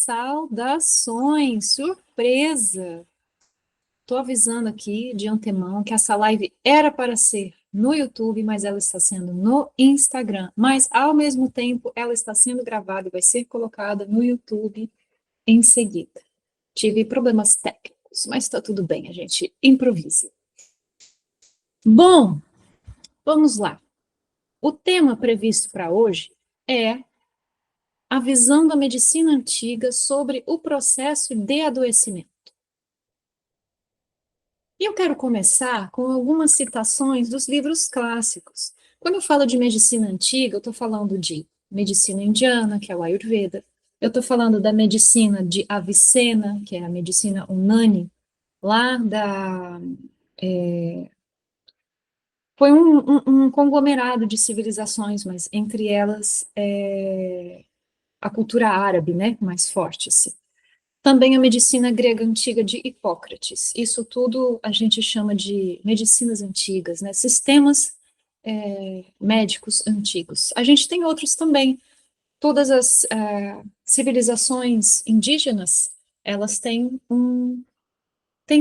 Saudações, surpresa! Estou avisando aqui de antemão que essa live era para ser no YouTube, mas ela está sendo no Instagram. Mas, ao mesmo tempo, ela está sendo gravada e vai ser colocada no YouTube em seguida. Tive problemas técnicos, mas está tudo bem, a gente improvisa. Bom, vamos lá. O tema previsto para hoje é a visão da medicina antiga sobre o processo de adoecimento. E eu quero começar com algumas citações dos livros clássicos. Quando eu falo de medicina antiga, eu estou falando de medicina indiana, que é o Ayurveda. Eu estou falando da medicina de Avicena, que é a medicina Unani, lá da... Foi um conglomerado de civilizações, mas entre elas a cultura árabe, né, mais forte, assim. Também a medicina grega antiga de Hipócrates. Isso tudo a gente chama de medicinas antigas, né? Sistemas médicos antigos. A gente tem outros também. Todas as civilizações indígenas, elas têm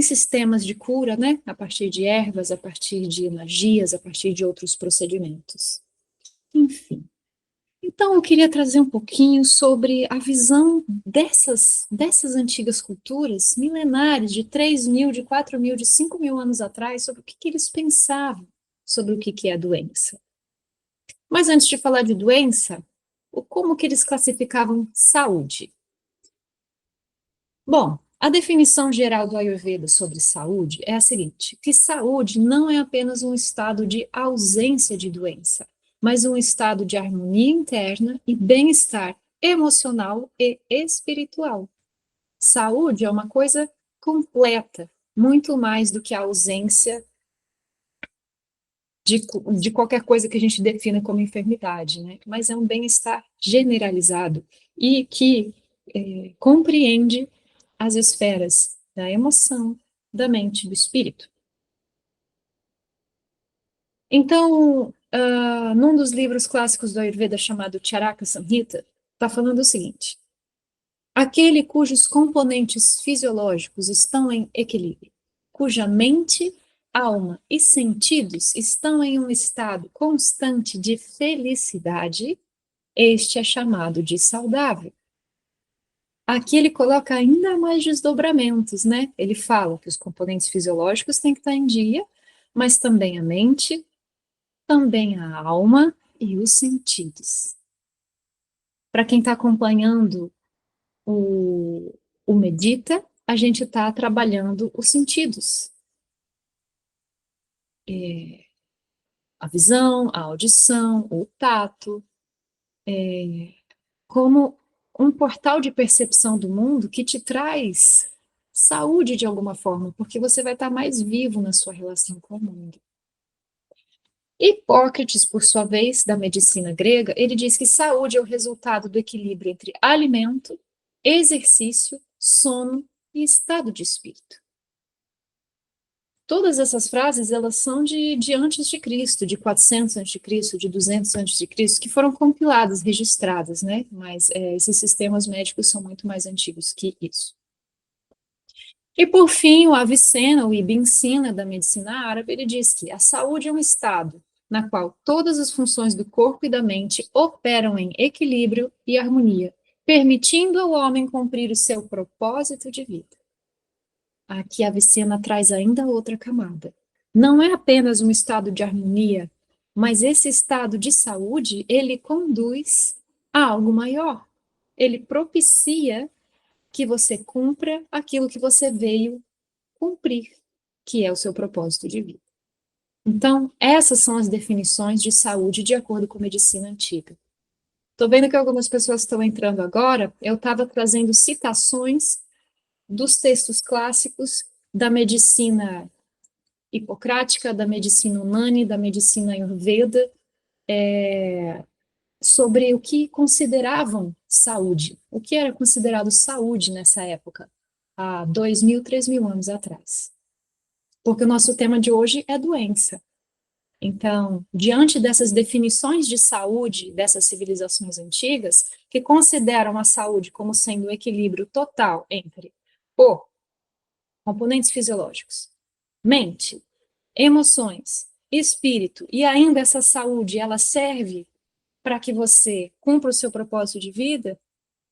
sistemas de cura, né? A partir de ervas, a partir de magias, a partir de outros procedimentos. Enfim. Então, eu queria trazer um pouquinho sobre a visão dessas antigas culturas milenares, de 3.000, de 4.000, de 5.000 anos atrás, sobre o que eles pensavam sobre o que é a doença. Mas antes de falar de doença, como que eles classificavam saúde? Bom, a definição geral do Ayurveda sobre saúde é a seguinte, que saúde não é apenas um estado de ausência de doença, mas um estado de harmonia interna e bem-estar emocional e espiritual. Saúde é uma coisa completa, muito mais do que a ausência de qualquer coisa que a gente defina como enfermidade, né? Mas é um bem-estar generalizado e que compreende as esferas da emoção, da mente e do espírito. Então, num dos livros clássicos do Ayurveda chamado Charaka Samhita, está falando o seguinte: aquele cujos componentes fisiológicos estão em equilíbrio, cuja mente, alma e sentidos estão em um estado constante de felicidade, este é chamado de saudável. Aqui ele coloca ainda mais desdobramentos, né? Ele fala que os componentes fisiológicos têm que estar em dia, mas também a mente, também a alma e os sentidos. Para quem está acompanhando o Medita, a gente está trabalhando os sentidos. A visão, a audição, o tato, como um portal de percepção do mundo que te traz saúde de alguma forma, porque você vai estar mais vivo na sua relação com o mundo. Hipócrates, por sua vez, da medicina grega, ele diz que saúde é o resultado do equilíbrio entre alimento, exercício, sono e estado de espírito. Todas essas frases, elas são de antes de Cristo, de 400 antes de Cristo, de 200 antes de Cristo, que foram compiladas, registradas, né? Mas esses sistemas médicos são muito mais antigos que isso. E por fim, o Avicena, o Ibn Sina da medicina árabe, ele diz que a saúde é um estado na qual todas as funções do corpo e da mente operam em equilíbrio e harmonia, permitindo ao homem cumprir o seu propósito de vida. Aqui a Avicena traz ainda outra camada. Não é apenas um estado de harmonia, mas esse estado de saúde, ele conduz a algo maior. Ele propicia que você cumpra aquilo que você veio cumprir, que é o seu propósito de vida. Então, essas são as definições de saúde de acordo com a medicina antiga. Estou vendo que algumas pessoas estão entrando agora. Eu estava trazendo citações dos textos clássicos da medicina hipocrática, da medicina Unani, da medicina Ayurveda, sobre o que consideravam saúde, o que era considerado saúde nessa época, há 2.000, 3.000 anos atrás. Porque o nosso tema de hoje é doença. Então, diante dessas definições de saúde dessas civilizações antigas, que consideram a saúde como sendo o equilíbrio total entre corpo, componentes fisiológicos, mente, emoções, espírito, e ainda essa saúde, ela serve para que você cumpra o seu propósito de vida,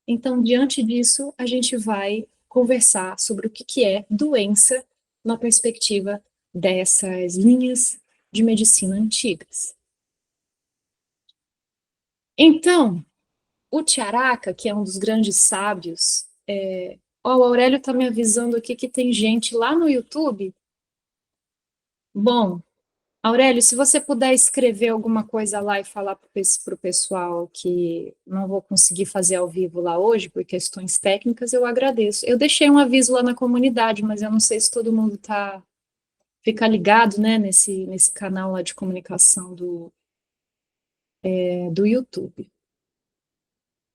então, diante disso, a gente vai conversar sobre o que é doença na perspectiva dessas linhas de medicina antigas. Então, o Tiaraka, que é um dos grandes sábios, ó, o Aurélio está me avisando aqui que tem gente lá no YouTube. Bom, Aurélio, se você puder escrever alguma coisa lá e falar para o pessoal que não vou conseguir fazer ao vivo lá hoje por questões técnicas, eu agradeço. Eu deixei um aviso lá na comunidade, mas eu não sei se todo mundo fica ligado, né, nesse canal lá de comunicação do YouTube.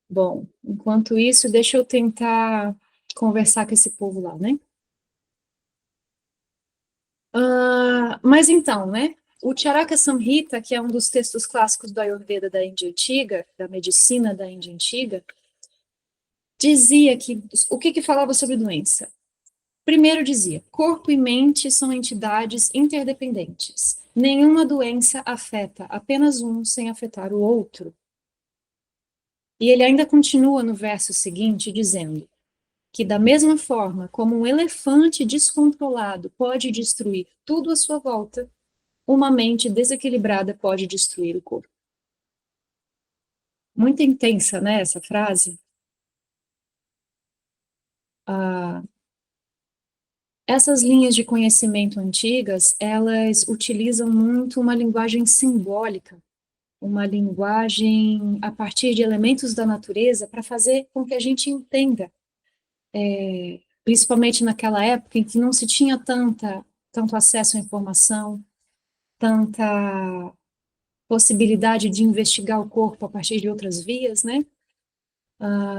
Bom, enquanto isso, deixa eu tentar conversar com esse povo lá, né? Mas então, né? O Charaka Samhita, que é um dos textos clássicos do Ayurveda da Índia Antiga, da medicina da Índia Antiga, dizia que o que falava sobre doença? Primeiro dizia, corpo e mente são entidades interdependentes. Nenhuma doença afeta apenas um sem afetar o outro. E ele ainda continua no verso seguinte dizendo que da mesma forma como um elefante descontrolado pode destruir tudo à sua volta, uma mente desequilibrada pode destruir o corpo. Muito intensa, né, essa frase? Ah, essas linhas de conhecimento antigas, elas utilizam muito uma linguagem simbólica, uma linguagem a partir de elementos da natureza para fazer com que a gente entenda, principalmente naquela época em que não se tinha tanto acesso à informação, tanta possibilidade de investigar o corpo a partir de outras vias, né?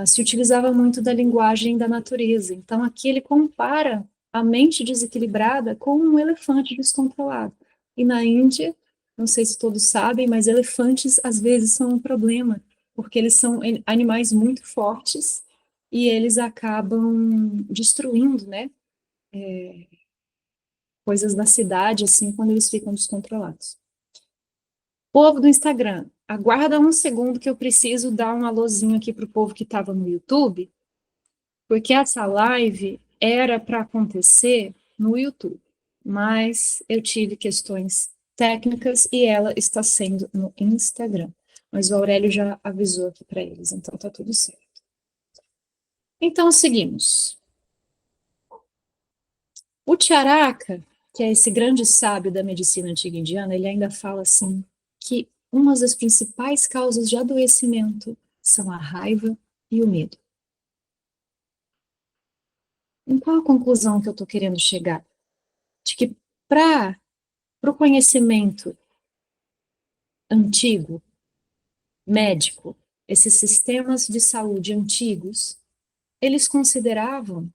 Se utilizava muito da linguagem da natureza. Então, aqui ele compara a mente desequilibrada com um elefante descontrolado. E na Índia, não sei se todos sabem, mas elefantes às vezes são um problema, porque eles são animais muito fortes e eles acabam destruindo, né, coisas da cidade, assim, quando eles ficam descontrolados. Povo do Instagram, aguarda um segundo que eu preciso dar um alôzinho aqui para o povo que estava no YouTube, porque essa live era para acontecer no YouTube, mas eu tive questões técnicas e ela está sendo no Instagram. Mas o Aurélio já avisou aqui para eles, então tá tudo certo. Então seguimos. O Charaka, que é esse grande sábio da medicina antiga indiana, ele ainda fala assim que uma das principais causas de adoecimento são a raiva e o medo. Em qual a conclusão que eu estou querendo chegar? De que para o conhecimento antigo, médico, esses sistemas de saúde antigos, eles consideravam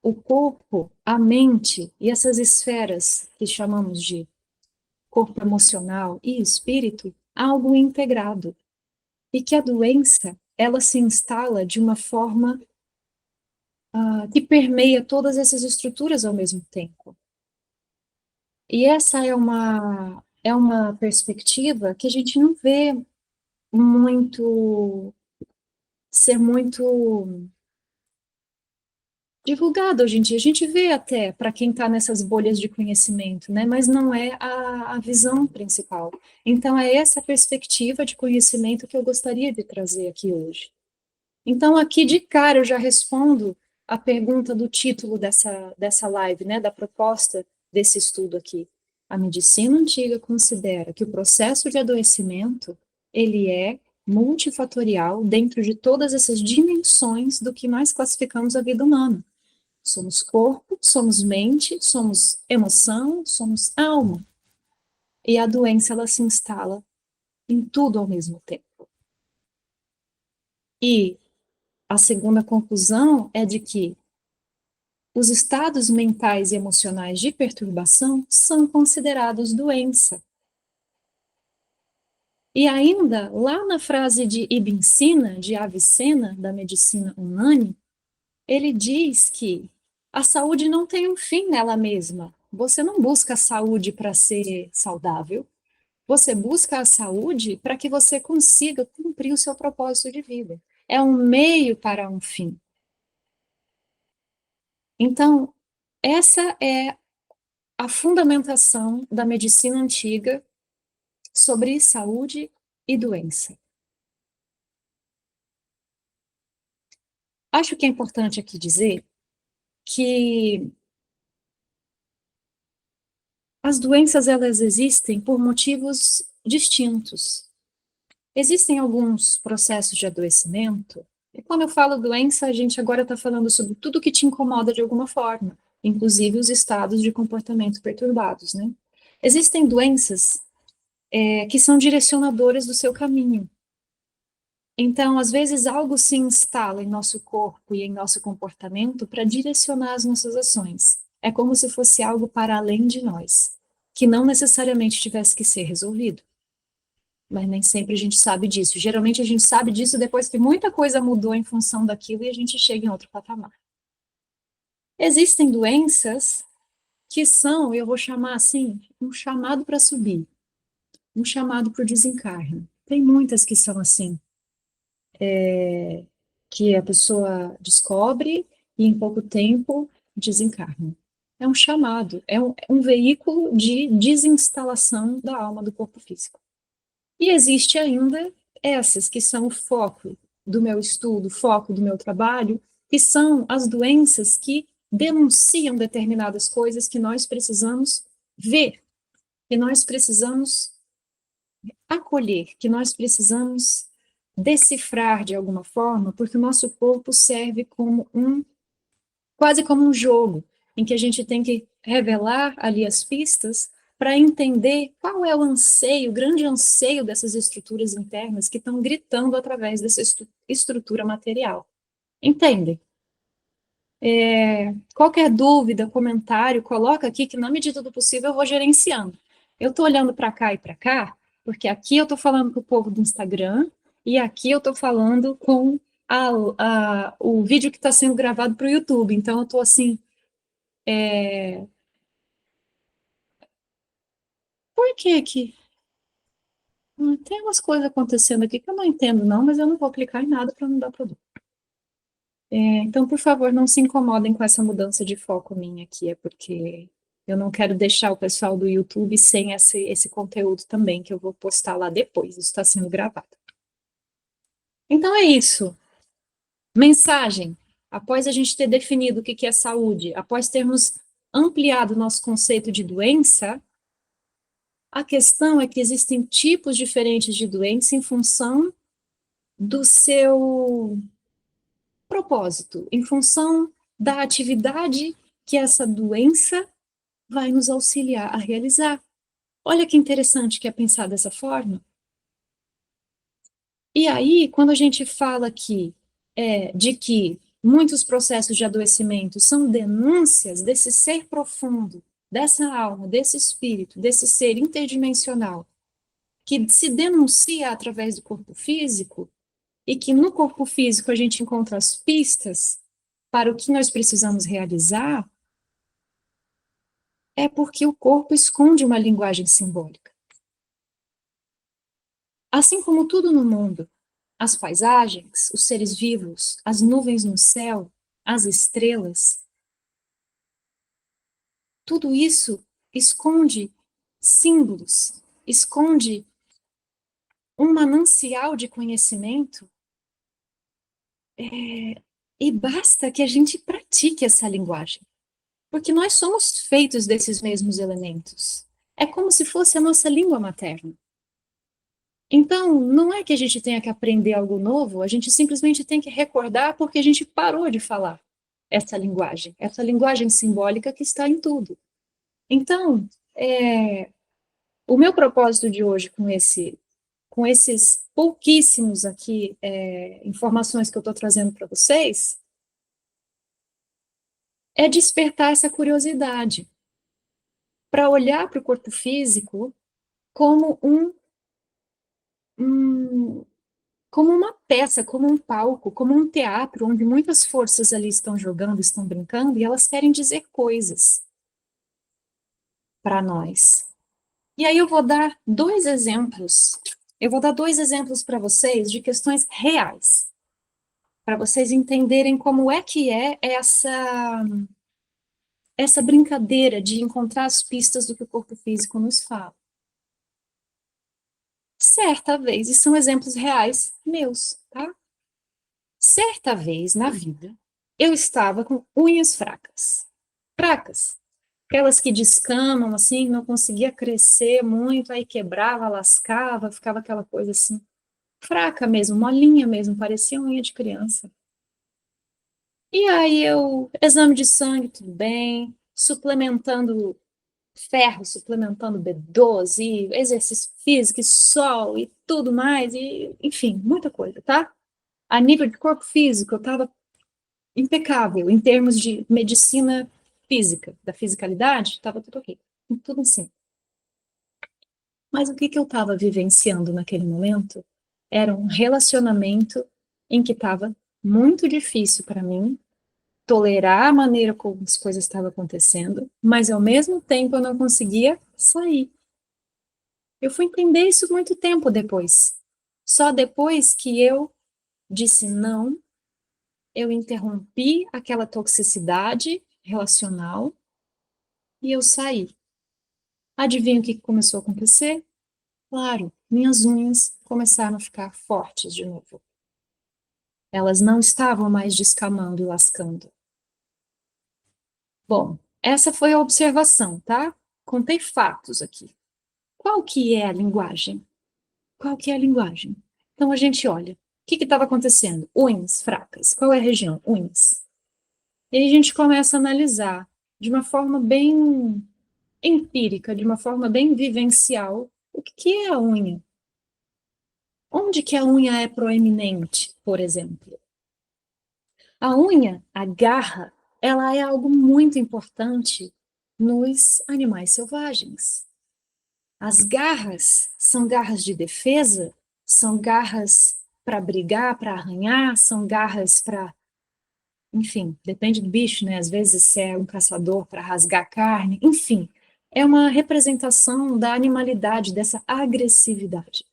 o corpo, a mente e essas esferas que chamamos de corpo emocional e espírito algo integrado. E que a doença, ela se instala de uma forma que permeia todas essas estruturas ao mesmo tempo. E essa é uma perspectiva que a gente não vê muito ser muito divulgada hoje em dia. A gente vê até para quem está nessas bolhas de conhecimento, né? Mas não é a visão principal. Então, é essa perspectiva de conhecimento que eu gostaria de trazer aqui hoje. Então, aqui de cara eu já respondo a pergunta do título dessa live, né, da proposta desse estudo aqui. A medicina antiga considera que o processo de adoecimento, ele é multifatorial dentro de todas essas dimensões do que nós classificamos a vida humana. Somos corpo, somos mente, somos emoção, somos alma. E a doença, ela se instala em tudo ao mesmo tempo. E a segunda conclusão é de que os estados mentais e emocionais de perturbação são considerados doença. E ainda, lá na frase de Ibn Sina, de Avicena, da medicina unânime, ele diz que a saúde não tem um fim nela mesma. Você não busca a saúde para ser saudável, você busca a saúde para que você consiga cumprir o seu propósito de vida. É um meio para um fim. Então, essa é a fundamentação da medicina antiga sobre saúde e doença. Acho que é importante aqui dizer que as doenças elas existem por motivos distintos. Existem alguns processos de adoecimento, e quando eu falo doença, a gente agora está falando sobre tudo que te incomoda de alguma forma, inclusive os estados de comportamento perturbados, né? Existem doenças que são direcionadoras do seu caminho. Então, às vezes, algo se instala em nosso corpo e em nosso comportamento para direcionar as nossas ações. É como se fosse algo para além de nós, que não necessariamente tivesse que ser resolvido. Mas nem sempre a gente sabe disso. Geralmente a gente sabe disso depois que muita coisa mudou em função daquilo e a gente chega em outro patamar. Existem doenças que são, eu vou chamar assim, um chamado para subir, um chamado para o desencarne. Tem muitas que são assim, que a pessoa descobre e em pouco tempo desencarna. É um chamado, é um veículo de desinstalação da alma do corpo físico. E existe ainda essas que são o foco do meu estudo, o foco do meu trabalho, que são as doenças que denunciam determinadas coisas que nós precisamos ver, que nós precisamos acolher, que nós precisamos decifrar de alguma forma, porque o nosso corpo serve como quase como um jogo, em que a gente tem que revelar ali as pistas para entender qual é o anseio, o grande anseio dessas estruturas internas que estão gritando através dessa estrutura material. Entendem? Qualquer dúvida, comentário, coloca aqui que na medida do possível eu vou gerenciando. Eu estou olhando para cá e para cá, porque aqui eu estou falando com o povo do Instagram e aqui eu estou falando com o vídeo que está sendo gravado para o YouTube. Então eu estou assim, por que que tem umas coisas acontecendo aqui que eu não entendo não, mas eu não vou clicar em nada para não dar problema. Então, por favor, não se incomodem com essa mudança de foco minha aqui, é porque eu não quero deixar o pessoal do YouTube sem esse conteúdo também, que eu vou postar lá depois, isso está sendo gravado. Então é isso. Mensagem. Após a gente ter definido o que é saúde, após termos ampliado o nosso conceito de doença, a questão é que existem tipos diferentes de doença em função do seu propósito, em função da atividade que essa doença vai nos auxiliar a realizar. Olha que interessante que é pensar dessa forma. E aí, quando a gente fala aqui de que muitos processos de adoecimento são denúncias desse ser profundo, dessa alma, desse espírito, desse ser interdimensional, que se denuncia através do corpo físico, e que no corpo físico a gente encontra as pistas para o que nós precisamos realizar, é porque o corpo esconde uma linguagem simbólica. Assim como tudo no mundo, as paisagens, os seres vivos, as nuvens no céu, as estrelas, tudo isso esconde símbolos, esconde um manancial de conhecimento, e basta que a gente pratique essa linguagem. Porque nós somos feitos desses mesmos elementos. É como se fosse a nossa língua materna. Então, não é que a gente tenha que aprender algo novo, a gente simplesmente tem que recordar porque a gente parou de falar essa linguagem simbólica que está em tudo. Então, o meu propósito de hoje com esses pouquíssimos aqui informações que eu estou trazendo para vocês, é despertar essa curiosidade para olhar para o corpo físico como um hum, como uma peça, como um palco, como um teatro, onde muitas forças ali estão jogando, estão brincando, e elas querem dizer coisas para nós. E aí eu vou dar dois exemplos. Eu vou dar dois exemplos para vocês de questões reais, para vocês entenderem como é que é essa brincadeira de encontrar as pistas do que o corpo físico nos fala. Certa vez, e são exemplos reais meus, tá? Certa vez na vida, eu estava com unhas fracas. Fracas. Aquelas que descamam, assim, não conseguia crescer muito, aí quebrava, lascava, ficava aquela coisa assim, fraca mesmo, molinha mesmo, parecia unha de criança. E aí eu, exame de sangue, tudo bem, suplementando ferro, suplementando B12, e exercício físico, e sol e tudo mais, e enfim, muita coisa, tá? A nível de corpo físico, eu estava impecável em termos de medicina física, da fisicalidade, estava tudo ok, tudo assim. Mas o que que eu estava vivenciando naquele momento era um relacionamento em que estava muito difícil para mim tolerar a maneira como as coisas estavam acontecendo, mas ao mesmo tempo eu não conseguia sair. Eu fui entender isso muito tempo depois. Só depois que eu disse não, eu interrompi aquela toxicidade relacional e eu saí. Adivinha o que começou a acontecer? Claro, minhas unhas começaram a ficar fortes de novo. Elas não estavam mais descamando e lascando. Bom, essa foi a observação, tá? Contei fatos aqui. Qual que é a linguagem? Qual que é a linguagem? Então a gente olha. O que estava acontecendo? Unhas fracas. Qual é a região? Unhas. E aí a gente começa a analisar de uma forma bem empírica, de uma forma bem vivencial, o que que é a unha? Onde que a unha é proeminente, por exemplo? A unha, a garra, ela é algo muito importante nos animais selvagens. As garras são garras de defesa, são garras para brigar, para arranhar, são garras para, enfim, depende do bicho, né? Às vezes se é um caçador para rasgar carne, enfim, é uma representação da animalidade, dessa agressividade.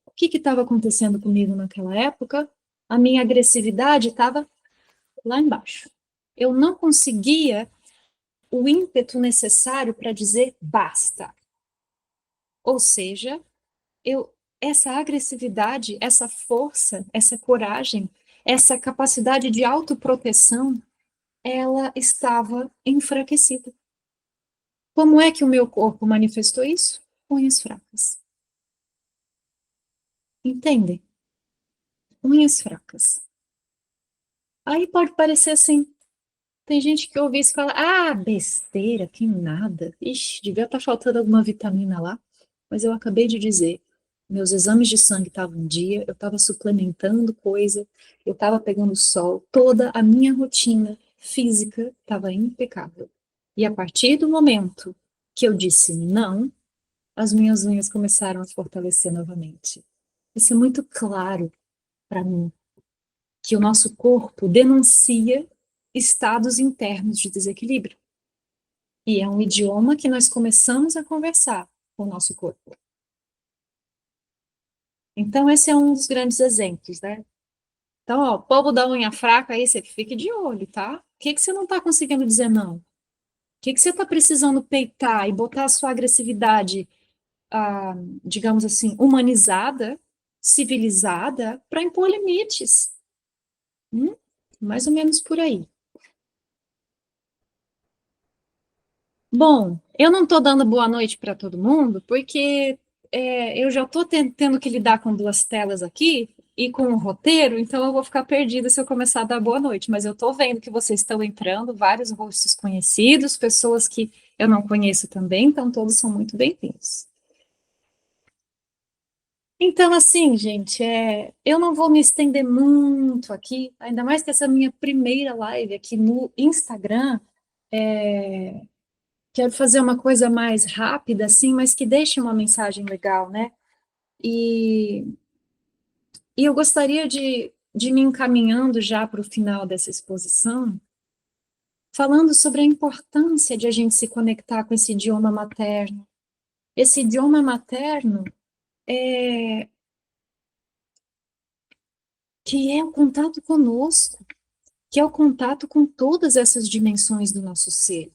O que estava acontecendo comigo naquela época? A minha agressividade estava lá embaixo. Eu não conseguia o ímpeto necessário para dizer basta. Ou seja, essa agressividade, essa força, essa coragem, essa capacidade de autoproteção, ela estava enfraquecida. Como é que o meu corpo manifestou isso? Unhas fracas. Entendem? Unhas fracas. Aí pode parecer assim, tem gente que ouve isso e fala, ah, besteira, que nada. Ixi, devia estar faltando alguma vitamina lá. Mas eu acabei de dizer, meus exames de sangue estavam em dia, eu estava suplementando coisa, eu estava pegando sol, toda a minha rotina física estava impecável. E a partir do momento que eu disse não, as minhas unhas começaram a fortalecer novamente. Isso é muito claro para mim, que o nosso corpo denuncia estados internos de desequilíbrio. E é um idioma que nós começamos a conversar com o nosso corpo. Então, esse é um dos grandes exemplos, né? Então, ó, povo da unha fraca aí, você fique de olho, tá? O que que você não tá conseguindo dizer não? O que que você tá precisando peitar e botar a sua agressividade, ah, digamos assim, humanizada, civilizada, para impor limites? Hum? Mais ou menos por aí. Bom, eu não estou dando boa noite para todo mundo, porque eu já estou tendo que lidar com duas telas aqui e com um roteiro, então eu vou ficar perdida se eu começar a dar boa noite. Mas eu estou vendo que vocês estão entrando, vários rostos conhecidos, pessoas que eu não conheço também, então todos são muito bem-vindos. Então, assim, gente, eu não vou me estender muito aqui, ainda mais que essa minha primeira live aqui no Instagram. é, Quero fazer uma coisa mais rápida, assim, mas que deixe uma mensagem legal, né? E, e eu gostaria de me encaminhando já para o final dessa exposição, falando sobre a importância de a gente se conectar com esse idioma materno. Esse idioma materno que é o contato conosco, que é o contato com todas essas dimensões do nosso ser,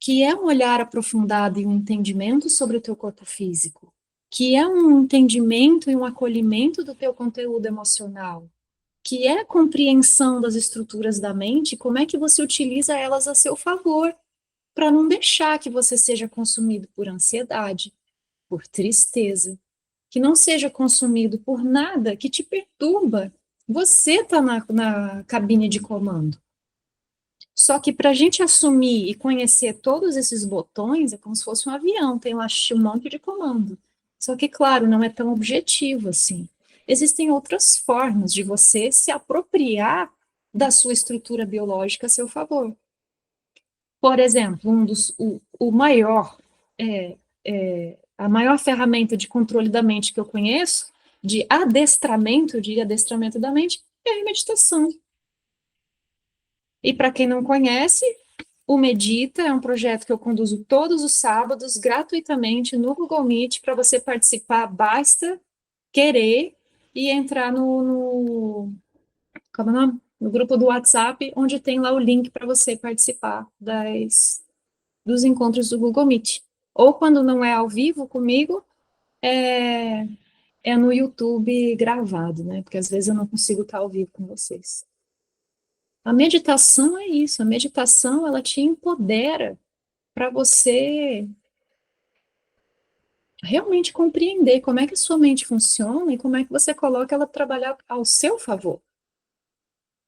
que é um olhar aprofundado e um entendimento sobre o teu corpo físico, que é um entendimento e um acolhimento do teu conteúdo emocional, que é a compreensão das estruturas da mente, como é que você utiliza elas a seu favor, para não deixar que você seja consumido por ansiedade, por tristeza, que não seja consumido por nada que te perturba. Você está na cabine de comando. Só que para a gente assumir e conhecer todos esses botões, é como se fosse um avião, tem lá um monte de comando. Só que, claro, não é tão objetivo assim. Existem outras formas de você se apropriar da sua estrutura biológica a seu favor. Por exemplo, o maior, a maior ferramenta de controle da mente que eu conheço, de adestramento da mente, é a meditação. E para quem não conhece, o Medita é um projeto que eu conduzo todos os sábados, gratuitamente, no Google Meet, para você participar, basta querer e entrar como é o nome? No grupo do WhatsApp, onde tem lá o link para você participar dos encontros do Google Meet. Ou quando não é ao vivo comigo, é no YouTube gravado, né? Porque às vezes eu não consigo estar ao vivo com vocês. A meditação é isso, a meditação ela te empodera para você realmente compreender como é que a sua mente funciona e como é que você coloca ela para trabalhar ao seu favor.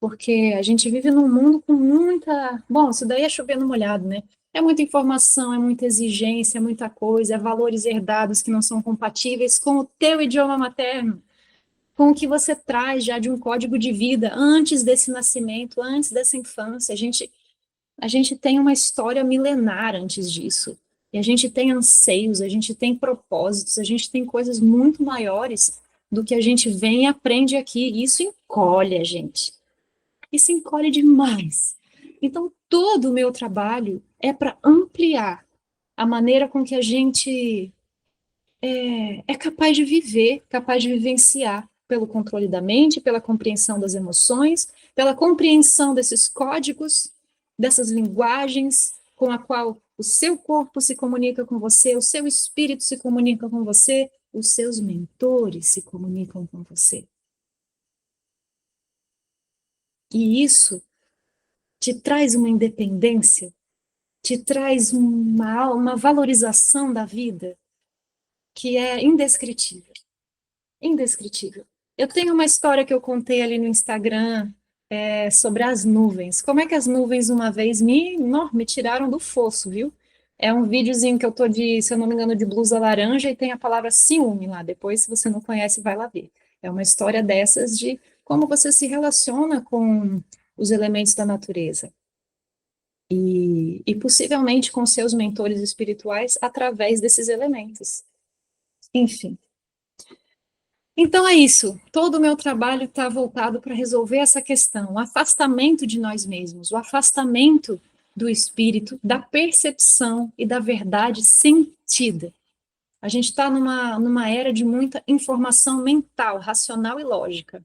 Porque a gente vive num mundo com muita... Bom, isso daí é chover no molhado, né? É muita informação, é muita exigência, é muita coisa, é valores herdados que não são compatíveis com o teu idioma materno, com o que você traz já de um código de vida antes desse nascimento, antes dessa infância. A gente tem uma história milenar antes disso. E a gente tem anseios, a gente tem propósitos, a gente tem coisas muito maiores do que a gente vem e aprende aqui. E isso encolhe a gente. Isso encolhe demais. Então, todo o meu trabalho é para ampliar a maneira com que a gente é capaz de viver, capaz de vivenciar pelo controle da mente, pela compreensão das emoções, pela compreensão desses códigos, dessas linguagens com a qual o seu corpo se comunica com você, o seu espírito se comunica com você, os seus mentores se comunicam com você. E isso te traz uma independência, te traz uma valorização da vida que é indescritível. Indescritível. Eu tenho uma história que eu contei ali no Instagram sobre as nuvens. Como é que as nuvens uma vez me tiraram do fosso, viu? É um videozinho que eu tô se eu não me engano, de blusa laranja e tem a palavra ciúme lá. Depois, se você não conhece, vai lá ver. É uma história dessas de como você se relaciona com os elementos da natureza. E possivelmente com seus mentores espirituais através desses elementos. Enfim. Então é isso. Todo o meu trabalho está voltado para resolver essa questão, o afastamento de nós mesmos, o afastamento do espírito, da percepção e da verdade sentida. A gente está numa era de muita informação mental, racional e lógica.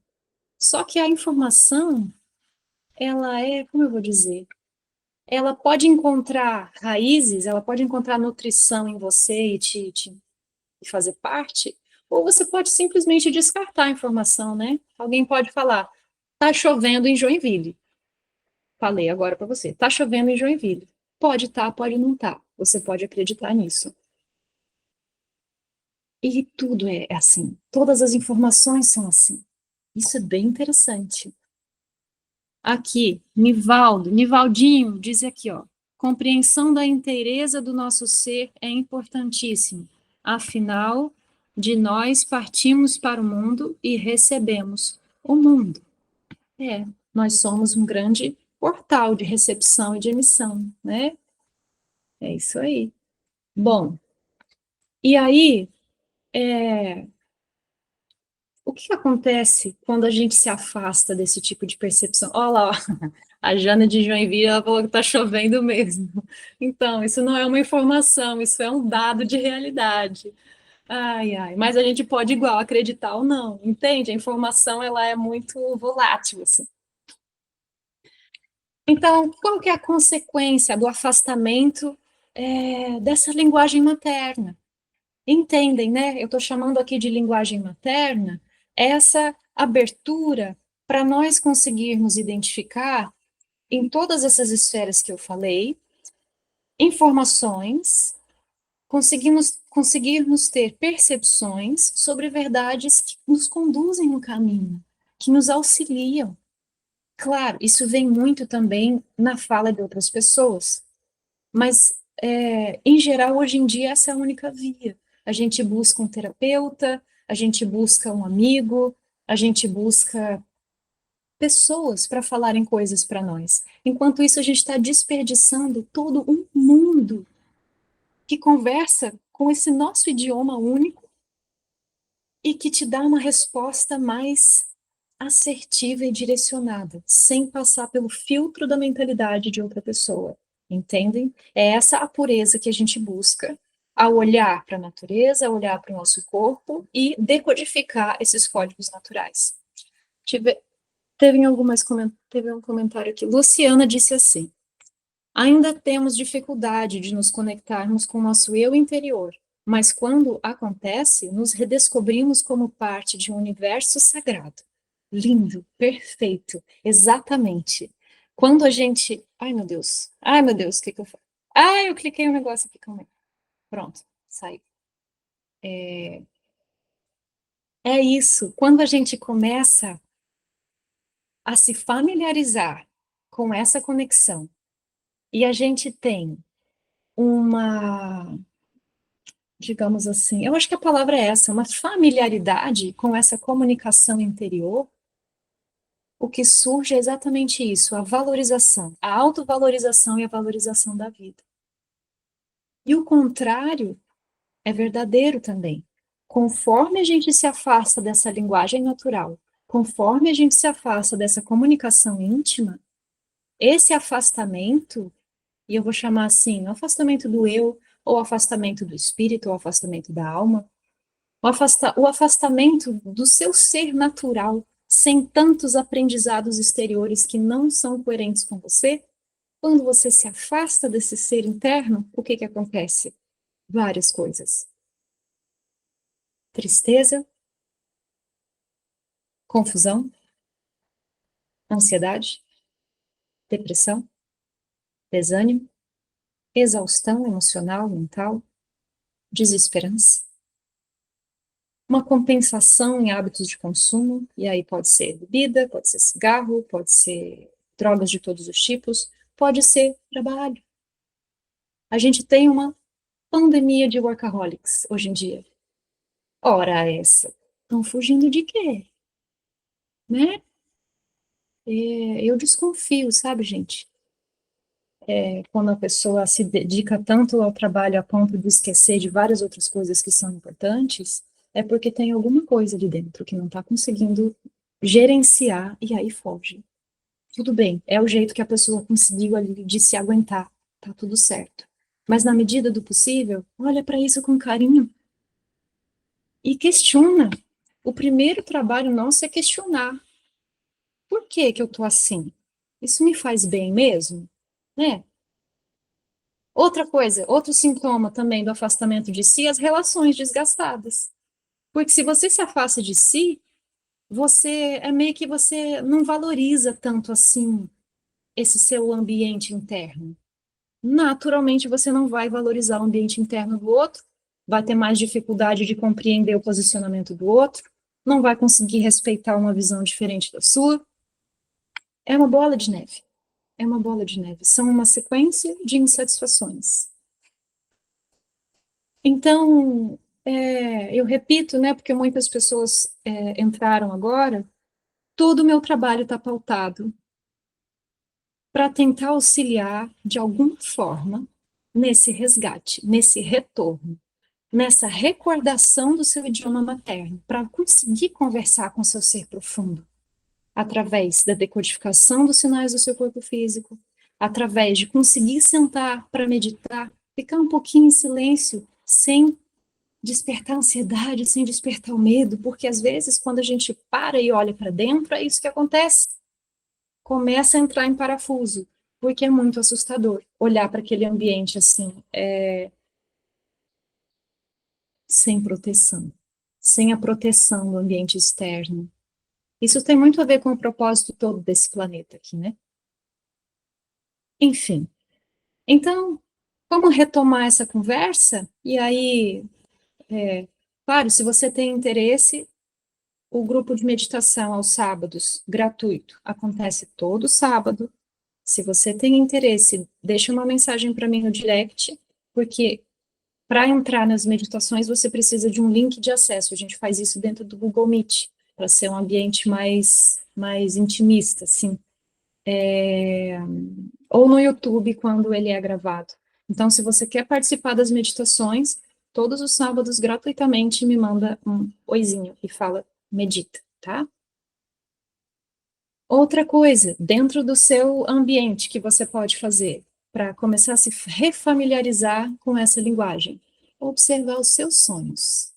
Só que a informação, ela como eu vou dizer, ela pode encontrar raízes, ela pode encontrar nutrição em você e te fazer parte, ou você pode simplesmente descartar a informação, né? Alguém pode falar, tá chovendo em Joinville. Falei agora para você, tá chovendo em Joinville. Pode estar, pode não estar. Você pode acreditar nisso. E tudo é assim. Todas as informações são assim. Isso é bem interessante. Aqui, Nivaldinho diz aqui, ó, compreensão da inteireza do nosso ser é importantíssimo. Afinal, de nós partimos para o mundo e recebemos o mundo. Nós somos um grande portal de recepção e de emissão, né? É isso aí. Bom, e aí, O que acontece quando a gente se afasta desse tipo de percepção? Olha lá, ó, a Jana de Joinville, ela falou que está chovendo mesmo. Então, isso não é uma informação, isso é um dado de realidade. Ai, ai, mas a gente pode igual acreditar ou não, entende? A informação, ela é muito volátil, assim. Então, qual que é a consequência do afastamento dessa linguagem materna? Entendem, né? Eu estou chamando aqui de linguagem materna essa abertura para nós conseguirmos identificar em todas essas esferas que eu falei, informações, conseguirmos ter percepções sobre verdades que nos conduzem no caminho, que nos auxiliam. Claro, isso vem muito também na fala de outras pessoas, mas, em geral, hoje em dia, essa é a única via. A gente busca um terapeuta, a gente busca um amigo, a gente busca pessoas para falarem coisas para nós. Enquanto isso, a gente está desperdiçando todo um mundo que conversa com esse nosso idioma único e que te dá uma resposta mais assertiva e direcionada, sem passar pelo filtro da mentalidade de outra pessoa. Entendem? É essa a pureza que a gente busca ao olhar para a natureza, ao olhar para o nosso corpo e decodificar esses códigos naturais. Tive, teve um comentário aqui. Luciana disse assim: ainda temos dificuldade de nos conectarmos com o nosso eu interior, mas quando acontece, nos redescobrimos como parte de um universo sagrado. Lindo, perfeito, exatamente. Quando a gente. Ai meu Deus, o que que eu faço? Ai, eu cliquei no negócio aqui, calma aí. Pronto, saiu. É isso, quando a gente começa a se familiarizar com essa conexão e a gente tem uma, digamos assim, eu acho que a palavra é essa, uma familiaridade com essa comunicação interior, o que surge é exatamente isso, a valorização, a autovalorização e a valorização da vida. E o contrário é verdadeiro também. Conforme a gente se afasta dessa linguagem natural, conforme a gente se afasta dessa comunicação íntima, esse afastamento, e eu vou chamar assim, o afastamento do eu, ou afastamento do espírito, ou afastamento da alma, o afastamento do seu ser natural, sem tantos aprendizados exteriores que não são coerentes com você, quando você se afasta desse ser interno, o que que acontece? Várias coisas. Tristeza, confusão, ansiedade, depressão, desânimo, exaustão emocional, mental, desesperança, uma compensação em hábitos de consumo, e aí pode ser bebida, pode ser cigarro, pode ser drogas de todos os tipos, pode ser trabalho. A gente tem uma pandemia de workaholics hoje em dia. Ora essa, estão fugindo de quê? Né? Eu desconfio, sabe, gente? Quando a pessoa se dedica tanto ao trabalho a ponto de esquecer de várias outras coisas que são importantes, é porque tem alguma coisa ali dentro que não está conseguindo gerenciar e aí foge. Tudo bem, é o jeito que a pessoa conseguiu ali de se aguentar, tá tudo certo. Mas na medida do possível, olha para isso com carinho e questiona. O primeiro trabalho nosso é questionar. Por que que eu tô assim? Isso me faz bem mesmo? Né? Outra coisa, outro sintoma também do afastamento de si, as relações desgastadas. Porque se você se afasta de si, você é meio que você não valoriza tanto assim esse seu ambiente interno. Naturalmente você não vai valorizar o ambiente interno do outro, vai ter mais dificuldade de compreender o posicionamento do outro, não vai conseguir respeitar uma visão diferente da sua. É uma bola de neve. É uma bola de neve. São uma sequência de insatisfações. Então, eu repito, né, porque muitas pessoas entraram agora, todo o meu trabalho está pautado para tentar auxiliar de alguma forma nesse resgate, nesse retorno. nessa recordação do seu idioma materno, para conseguir conversar com seu ser profundo, através da decodificação dos sinais do seu corpo físico, através de conseguir sentar para meditar, ficar um pouquinho em silêncio, sem despertar a ansiedade, sem despertar o medo, porque às vezes quando a gente para e olha para dentro, é isso que acontece. Começa a entrar em parafuso, porque é muito assustador olhar para aquele ambiente assim, sem proteção, sem a proteção do ambiente externo. Isso tem muito a ver com o propósito todo desse planeta aqui, né? Enfim, então, como retomar essa conversa? E aí, claro, se você tem interesse, o grupo de meditação aos sábados, gratuito, acontece todo sábado. Se você tem interesse, deixa uma mensagem para mim no direct, porque para entrar nas meditações você precisa de um link de acesso. A gente faz isso dentro do Google Meet, para ser um ambiente mais intimista, assim. Ou no YouTube, quando ele é gravado. Então, se você quer participar das meditações, todos os sábados, gratuitamente, me manda um oizinho e fala, medita, tá? Outra coisa, dentro do seu ambiente que você pode fazer para começar a se refamiliarizar com essa linguagem, observar os seus sonhos.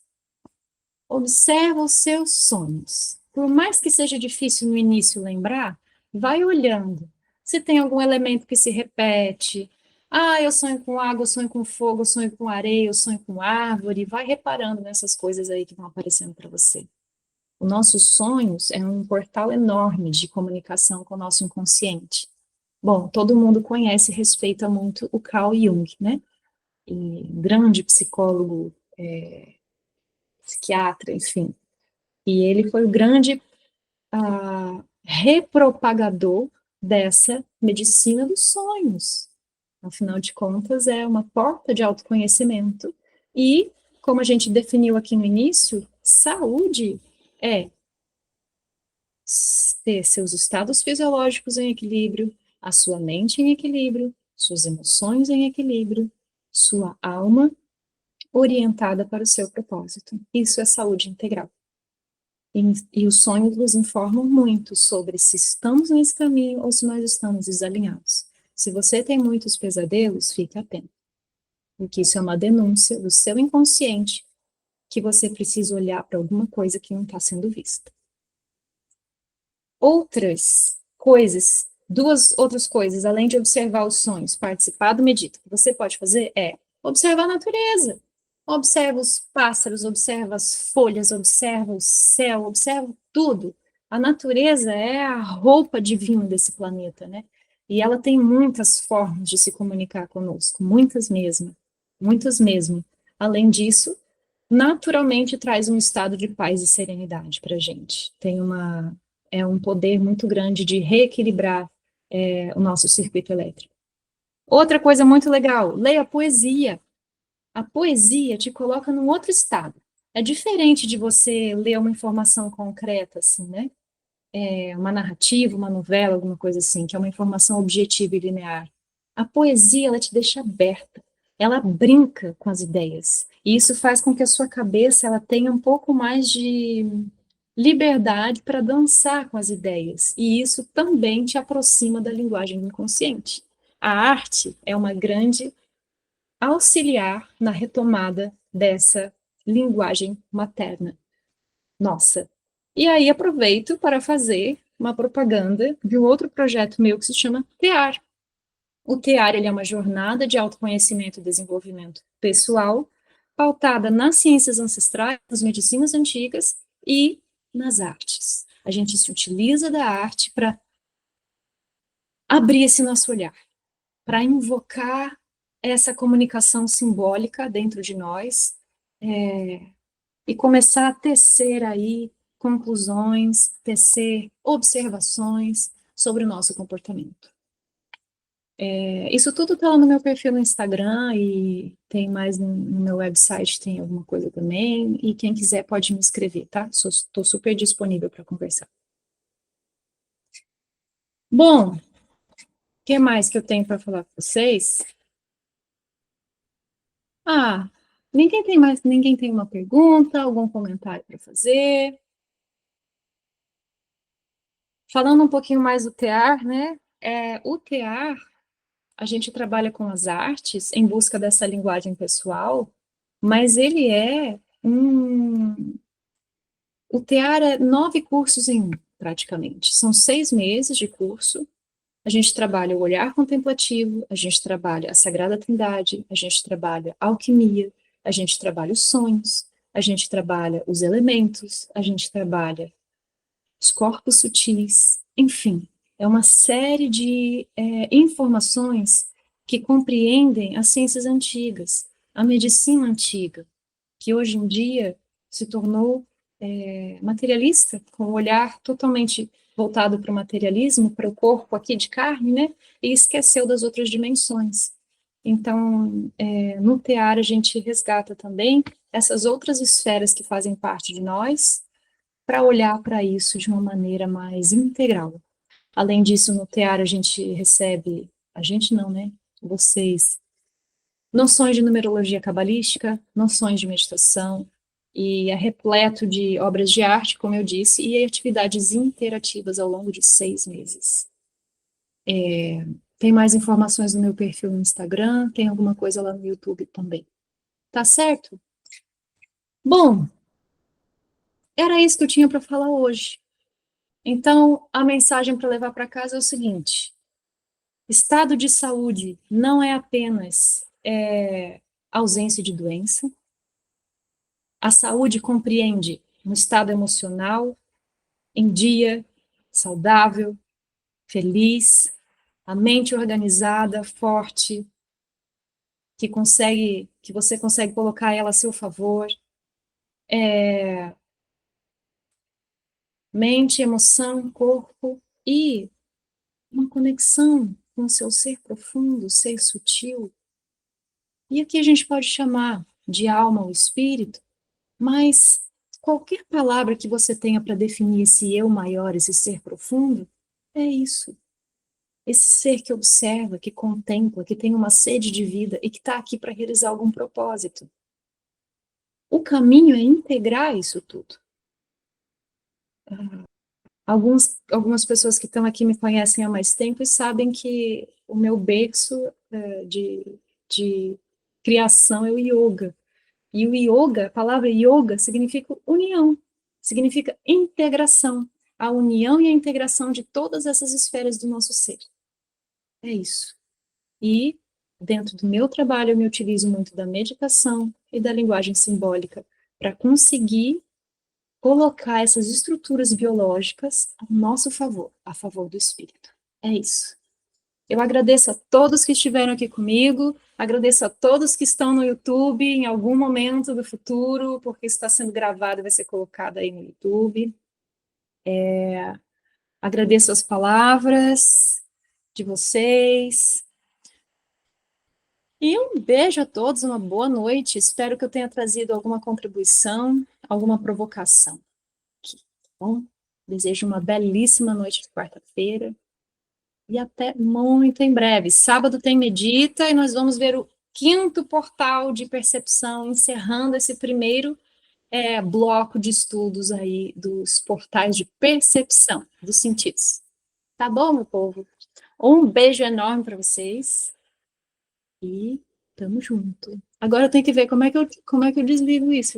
Observa os seus sonhos. Por mais que seja difícil no início lembrar, vai olhando. Se tem algum elemento que se repete. Ah, eu sonho com água, eu sonho com fogo, eu sonho com areia, eu sonho com árvore. Vai reparando nessas coisas aí que vão aparecendo para você. Os nossos sonhos é um portal enorme de comunicação com o nosso inconsciente. Bom, todo mundo conhece e respeita muito o Carl Jung, né? E grande psicólogo, psiquiatra, enfim. E ele foi o grande repropagador dessa medicina dos sonhos. Afinal de contas, é uma porta de autoconhecimento. E, como a gente definiu aqui no início, saúde é ter seus estados fisiológicos em equilíbrio, a sua mente em equilíbrio, suas emoções em equilíbrio, sua alma orientada para o seu propósito. Isso é saúde integral. E os sonhos nos informam muito sobre se estamos nesse caminho ou se nós estamos desalinhados. Se você tem muitos pesadelos, fique atento, porque isso é uma denúncia do seu inconsciente que você precisa olhar para alguma coisa que não está sendo vista. Outras coisas, duas outras coisas, além de observar os sonhos, participar do medita, que você pode fazer é observar a natureza. Observa os pássaros, observa as folhas, observa o céu, observa tudo. A natureza é a roupa divina desse planeta, né? E ela tem muitas formas de se comunicar conosco, muitas mesmo, muitas mesmo. Além disso, naturalmente traz um estado de paz e serenidade para a gente. É um poder muito grande de reequilibrar o nosso circuito elétrico. Outra coisa muito legal, leia poesia. A poesia te coloca num outro estado. É diferente de você ler uma informação concreta, assim, né? Uma narrativa, uma novela, alguma coisa assim, que é uma informação objetiva e linear. A poesia, ela te deixa aberta, ela brinca com as ideias, e isso faz com que a sua cabeça, ela tenha um pouco mais de liberdade para dançar com as ideias, e isso também te aproxima da linguagem do inconsciente. A arte é uma grande auxiliar na retomada dessa linguagem materna nossa. E aí aproveito para fazer uma propaganda de um outro projeto meu que se chama TEAR. O TEAR, ele é uma jornada de autoconhecimento e desenvolvimento pessoal, pautada nas ciências ancestrais, nas medicinas antigas e nas artes. A gente se utiliza da arte para abrir esse nosso olhar, para invocar essa comunicação simbólica dentro de nós, e começar a tecer aí conclusões, tecer observações sobre o nosso comportamento. Isso tudo está lá no meu perfil no Instagram e tem mais no meu website, tem alguma coisa também, e quem quiser pode me escrever, tá? Estou super disponível para conversar. Bom, o que mais que eu tenho para falar com vocês? Ah, Ninguém tem uma pergunta, algum comentário para fazer? Falando um pouquinho mais do TEAR, né? O TEAR, a gente trabalha com as artes em busca dessa linguagem pessoal, mas ele é um. O TEAR é 9 cursos em um, praticamente. São 6 meses de curso. A gente trabalha o olhar contemplativo, a gente trabalha a Sagrada Trindade, a gente trabalha a alquimia, a gente trabalha os sonhos, a gente trabalha os elementos, a gente trabalha os corpos sutis, enfim, é uma série de informações que compreendem as ciências antigas, a medicina antiga, que hoje em dia se tornou materialista, com um olhar totalmente voltado para o materialismo, para o corpo aqui de carne, né? E esqueceu das outras dimensões. Então, no TEAR a gente resgata também essas outras esferas que fazem parte de nós, para olhar para isso de uma maneira mais integral. Além disso, no TEAR a gente recebe, a gente não, né? Vocês, noções de numerologia cabalística, noções de meditação, e é repleto de obras de arte, como eu disse, e atividades interativas ao longo de 6 meses. Tem mais informações no meu perfil no Instagram, tem alguma coisa lá no YouTube também. Tá certo? Bom, era isso que eu tinha para falar hoje. Então, a mensagem para levar para casa é o seguinte: estado de saúde não é apenas ausência de doença. A saúde compreende um estado emocional em dia, saudável, feliz, a mente organizada, forte, que você consegue colocar ela a seu favor. Mente, emoção, corpo e uma conexão com o seu ser profundo, ser sutil. E aqui a gente pode chamar de alma ou espírito, mas qualquer palavra que você tenha para definir esse eu maior, esse ser profundo, é isso. Esse ser que observa, que contempla, que tem uma sede de vida e que está aqui para realizar algum propósito. O caminho é integrar isso tudo. Algumas pessoas que estão aqui me conhecem há mais tempo e sabem que o meu berço de criação é o yoga. E o yoga, a palavra yoga significa união, significa integração, a união e a integração de todas essas esferas do nosso ser. É isso. E, dentro do meu trabalho, eu me utilizo muito da meditação e da linguagem simbólica para conseguir colocar essas estruturas biológicas a nosso favor, a favor do espírito. É isso. Eu agradeço a todos que estiveram aqui comigo, agradeço a todos que estão no YouTube em algum momento do futuro, porque está sendo gravado e vai ser colocado aí no YouTube. Agradeço as palavras de vocês. E um beijo a todos, uma boa noite. Espero que eu tenha trazido alguma contribuição, alguma provocação. Tá bom? Desejo uma belíssima noite de quarta-feira. E até muito em breve. Sábado tem Medita e nós vamos ver o 5º portal de percepção, encerrando esse primeiro bloco de estudos aí dos portais de percepção dos sentidos. Tá bom, meu povo? Um beijo enorme para vocês e tamo junto. Agora eu tenho que ver como é que eu desligo isso.